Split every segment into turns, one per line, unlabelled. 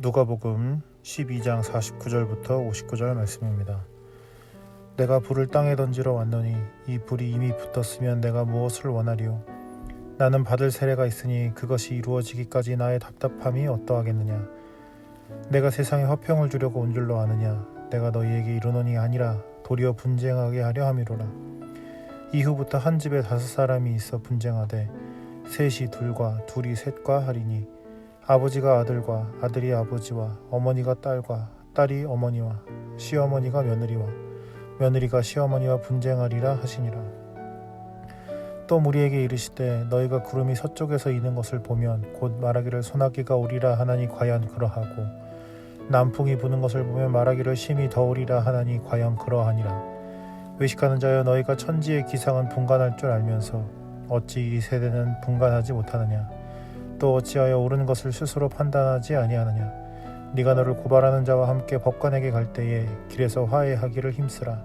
누가복음 12장 49절부터 59절 말씀입니다. 내가 불을 땅에 던지러 왔노니 이 불이 이미 붙었으면 내가 무엇을 원하리요? 나는 받을 세례가 있으니 그것이 이루어지기까지 나의 답답함이 어떠하겠느냐? 내가 세상에 화평을 주려고 온 줄로 아느냐? 내가 너희에게 이르노니 아니라 도리어 분쟁하게 하려 함이로라. 이후부터 한 집에 5사람이 있어 분쟁하되 셋이 둘과 둘이 셋과 하리니 아버지가 아들과 아들이 아버지와 어머니가 딸과 딸이 어머니와 시어머니가 며느리와 며느리가 시어머니와 분쟁하리라 하시니라. 또 무리에게 이르시되 너희가 구름이 서쪽에서 이는 것을 보면 곧 말하기를 소나기가 오리라 하나니 과연 그러하고 남풍이 부는 것을 보면 말하기를 심히 더우리라 하나니 과연 그러하니라. 외식하는 자여 너희가 천지의 기상은 분간할 줄 알면서 어찌 이 세대는 분간하지 못하느냐? 또 어찌하여 옳은 것을 스스로 판단하지 아니하느냐? 네가 너를 고발하는 자와 함께 법관에게 갈 때에 길에서 화해하기를 힘쓰라.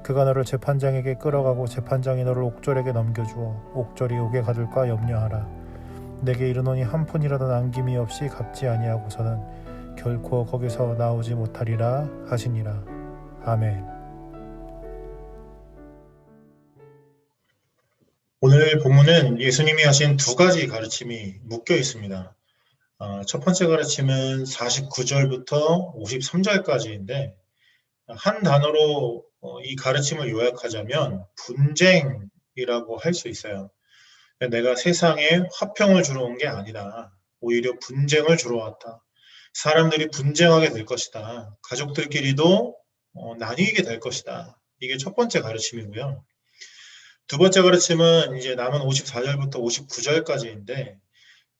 그가 너를 재판장에게 끌어가고 재판장이 너를 옥졸에게 넘겨주어 옥졸이 옥에 가둘까 염려하라. 내게 이르노니 한 푼이라도 남김이 없이 갚지 아니하고서는 결코 거기서 나오지 못하리라 하시니라. 아멘.
오늘 본문은 예수님이 하신 두 가지 가르침이 묶여 있습니다. 첫 번째 가르침은 49절부터 53절까지인데 한 단어로 이 가르침을 요약하자면 분쟁이라고 할 수 있어요. 내가 세상에 화평을 주러 온 게 아니다. 오히려 분쟁을 주러 왔다. 사람들이 분쟁하게 될 것이다. 가족들끼리도 나뉘게 될 것이다. 이게 첫 번째 가르침이고요. 두 번째 가르침은 이제 남은 54절부터 59절까지인데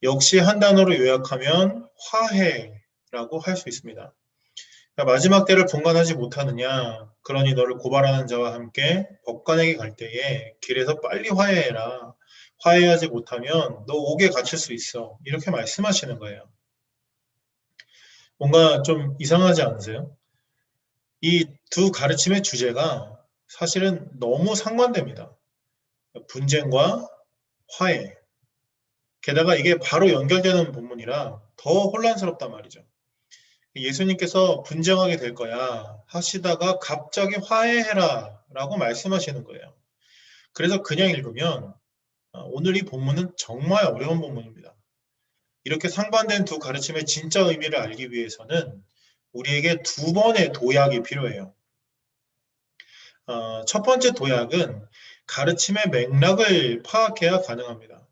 역시 한 단어로 요약하면 화해라고 할 수 있습니다. 그러니까 마지막 때를 분간하지 못하느냐, 그러니 너를 고발하는 자와 함께 법관에게 갈 때에 길에서 빨리 화해해라. 화해하지 못하면 너 옥에 갇힐 수 있어. 이렇게 말씀하시는 거예요. 뭔가 좀 이상하지 않으세요? 이 두 가르침의 주제가 사실은 너무 상반됩니다. 분쟁과 화해. 게다가 이게 바로 연결되는 본문이라 더 혼란스럽단 말이죠. 예수님께서 분쟁하게 될 거야 하시다가 갑자기 화해해라 라고 말씀하시는 거예요. 그래서 그냥 읽으면 오늘 이 본문은 정말 어려운 본문입니다. 이렇게 상반된 두 가르침의 진짜 의미를 알기 위해서는 우리에게 두 번의 도약이 필요해요. 첫 번째 도약은 가르침의 맥락을 파악해야 가능합니다.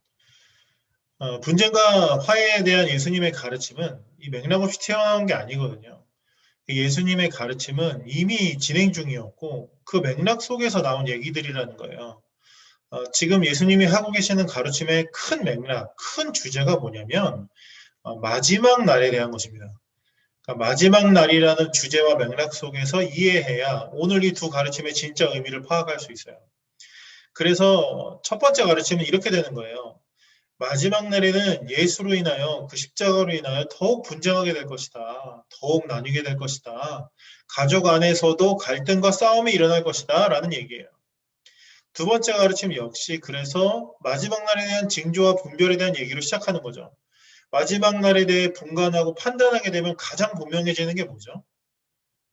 분쟁과 화해에 대한 예수님의 가르침은 이 맥락 없이 튀어나온 게 아니거든요. 예수님의 가르침은 이미 진행 중이었고 그 맥락 속에서 나온 얘기들이라는 거예요. 지금 예수님이 하고 계시는 가르침의 큰 맥락, 큰 주제가 뭐냐면 마지막 날에 대한 것입니다. 그러니까 마지막 날이라는 주제와 맥락 속에서 이해해야 오늘 이 두 가르침의 진짜 의미를 파악할 수 있어요. 그래서 첫 번째 가르침은 이렇게 되는 거예요. 마지막 날에는 예수로 인하여 그 십자가로 인하여 더욱 분쟁하게 될 것이다. 더욱 나뉘게 될 것이다. 가족 안에서도 갈등과 싸움이 일어날 것이다 라는 얘기예요. 두 번째 가르침 역시 그래서 마지막 날에 대한 징조와 분별에 대한 얘기로 시작하는 거죠. 마지막 날에 대해 분간하고 판단하게 되면 가장 분명해지는 게 뭐죠?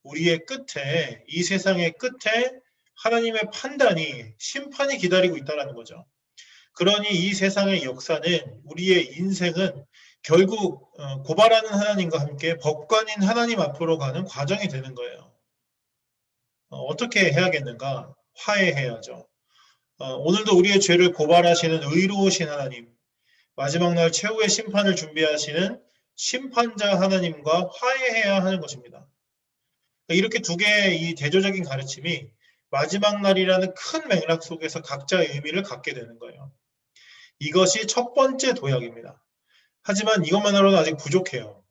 우리의 끝에, 이 세상의 끝에 하나님의 판단이, 심판이 기다리고 있다는 거죠. 그러니 이 세상의 역사는, 우리의 인생은 결국 고발하는 하나님과 함께 법관인 하나님 앞으로 가는 과정이 되는 거예요. 어떻게 해야겠는가? 화해해야죠. 오늘도 우리의 죄를 고발하시는 의로우신 하나님, 마지막 날 최후의 심판을 준비하시는 심판자 하나님과 화해해야 하는 것입니다. 이렇게 두 개의 이 대조적인 가르침이 마지막 날이라는 큰 맥락 속에서 각자의 의미를 갖게 되는 거예요. 이것이 첫 번째 도약입니다. 하지만 이것만으로는 아직 부족해요.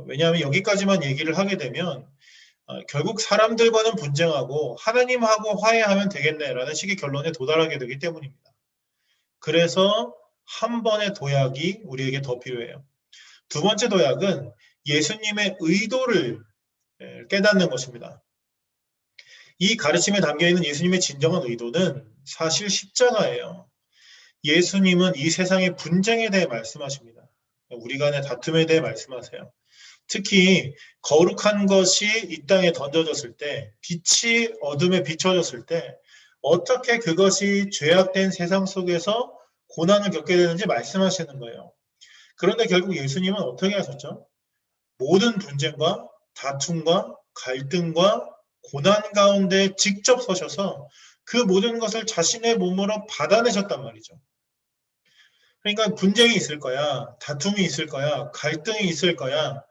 왜냐하면 여기까지만 얘기를 하게 되면 결국 사람들과는 분쟁하고 하나님하고 화해하면 되겠네라는 식의 결론에 도달하게 되기 때문입니다. 그래서 한 번의 도약이 우리에게 더 필요해요. 두 번째 도약은 예수님의 의도를 깨닫는 것입니다. 이 가르침에 담겨있는 예수님의 진정한 의도는 사실 십자가예요. 예수님은 이 세상의 분쟁에 대해 말씀하십니다. 우리 간의 다툼에 대해 말씀하세요. 특히 거룩한 것이 이 땅에 던져졌을 때, 빛이 어둠에 비춰졌을 때 어떻게 그것이 죄악된 세상 속에서 고난을 겪게 되는지 말씀하시는 거예요. 그런데 결국 예수님은 어떻게 하셨죠? 모든 분쟁과 다툼과 갈등과 고난 가운데 직접 서셔서 그 모든 것을 자신의 몸으로 받아내셨단 말이죠. 그러니까 분쟁이 있을 거야, 다툼이 있을 거야, 갈등이 있을 거야.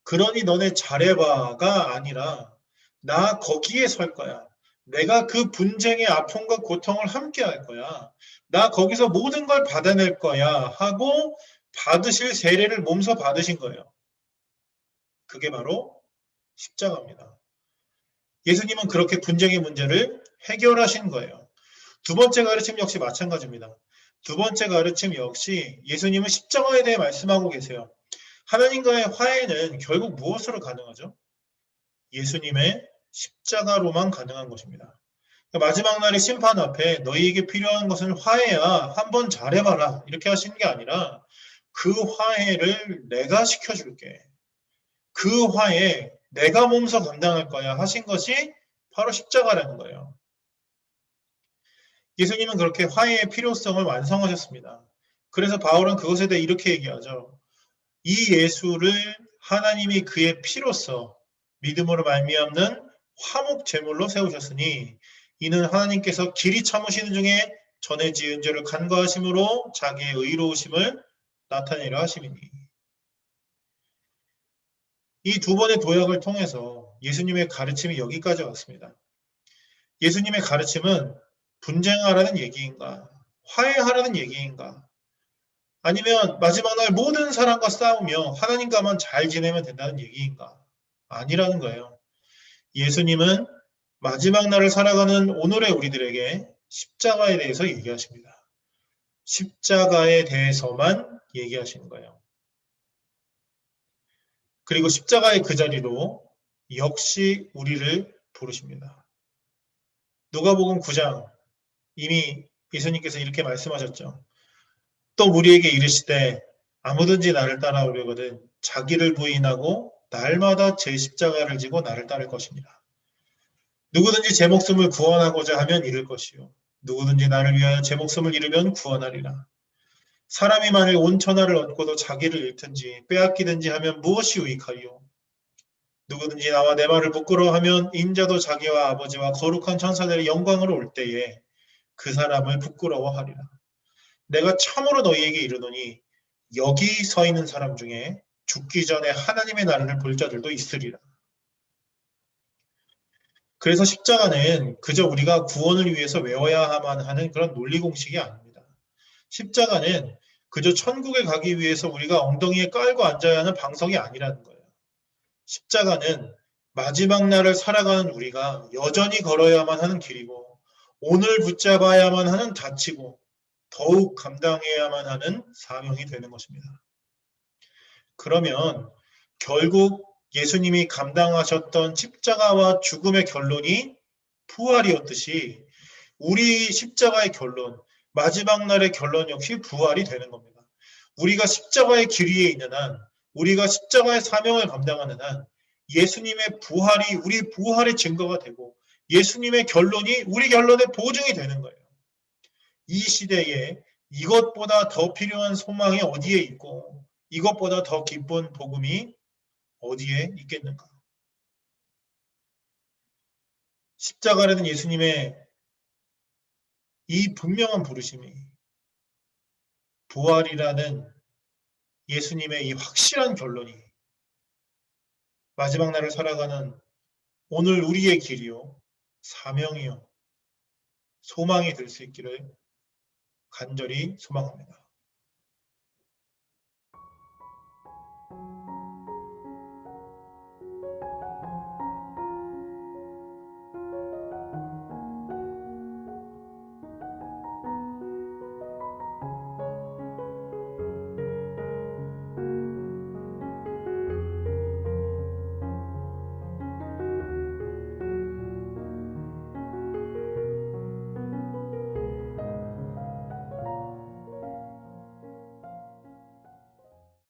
그러니 너네 잘해봐가 아니라 나 거기에 설 거야. 내가 그 분쟁의 아픔과 고통을 함께 할 거야. 나 거기서 모든 걸 받아낼 거야 하고 받으실 세례를 몸소 받으신 거예요. 그게 바로 십자가입니다. 예수님은 그렇게 분쟁의 문제를 해결하신 거예요. 두 번째 가르침 역시 마찬가지입니다. 두 번째 가르침 역시 예수님은 십자가에 대해 말씀하고 계세요. 하나님과의 화해는 결국 무엇으로 가능하죠? 예수님의 십자가로만 가능한 것입니다. 마지막 날의 심판 앞에 너희에게 필요한 것은 화해야, 한번 잘해봐라 이렇게 하시는 게 아니라 그 화해를 내가 시켜줄게. 그 화해 내가 몸소 감당할 거야 하신 것이 바로 십자가라는 거예요. 예수님은 그렇게 화해의 필요성을 완성하셨습니다. 그래서 바울은 그것에 대해 이렇게 얘기하죠. 이 예수를 하나님이 그의 피로써 믿음으로 말미암는 화목 제물로 세우셨으니 이는 하나님께서 길이 참으시는 중에 전에 지은 죄를 간과하심으로 자기의 의로우심을 나타내려 하심이니. 이 두 번의 도약을 통해서 예수님의 가르침이 여기까지 왔습니다. 예수님의 가르침은 분쟁하라는 얘기인가? 화해하라는 얘기인가? 아니면 마지막 날 모든 사람과 싸우며 하나님과만 잘 지내면 된다는 얘기인가? 아니라는 거예요. 예수님은 마지막 날을 살아가는 오늘의 우리들에게 십자가에 대해서 얘기하십니다. 십자가에 대해서만 얘기하시는 거예요. 그리고 십자가의 그 자리로 역시 우리를 부르십니다. 누가복음 9장 이미 예수님께서 이렇게 말씀하셨죠. 또 우리에게 이르시되 아무든지 나를 따라오려거든 자기를 부인하고 날마다 제 십자가를 지고 나를 따를 것이니라. 누구든지 제 목숨을 구원하고자 하면 잃을 것이요 누구든지 나를 위하여 제 목숨을 잃으면 구원하리라. 사람이 만일 온 천하를 얻고도 자기를 잃든지 빼앗기든지 하면 무엇이 유익하리요? 누구든지 나와 내 말을 부끄러워하면 인자도 자기와 아버지와 거룩한 천사들의 영광으로 올 때에 그 사람을 부끄러워하리라. 내가 참으로 너희에게 이르노니 여기 서 있는 사람 중에 죽기 전에 하나님의 나라를 볼 자들도 있으리라. 그래서 십자가는 그저 우리가 구원을 위해서 외워야만 하는 그런 논리 공식이 아닙니다. 십자가는 그저 천국에 가기 위해서 우리가 엉덩이에 깔고 앉아야 하는 방석이 아니라는 거예요. 십자가는 마지막 날을 살아가는 우리가 여전히 걸어야만 하는 길이고 오늘 붙잡아야만 하는 닻이고 더욱 감당해야만 하는 사명이 되는 것입니다. 그러면 결국 예수님이 감당하셨던 십자가와 죽음의 결론이 부활이었듯이 우리 십자가의 결론, 마지막 날의 결론 역시 부활이 되는 겁니다. 우리가 십자가의 길 위에 있는 한, 우리가 십자가의 사명을 감당하는 한 예수님의 부활이 우리 부활의 증거가 되고 예수님의 결론이 우리 결론의 보증이 되는 거예요. 이 시대에 이것보다 더 필요한 소망이 어디에 있고 이것보다 더 기쁜 복음이 어디에 있겠는가? 십자가라는 예수님의 이 분명한 부르심이 부활이라는 예수님의 이 확실한 결론이 마지막 날을 살아가는 오늘 우리의 길이요, 사명이요, 소망이 될 수 있기를 간절히 소망합니다.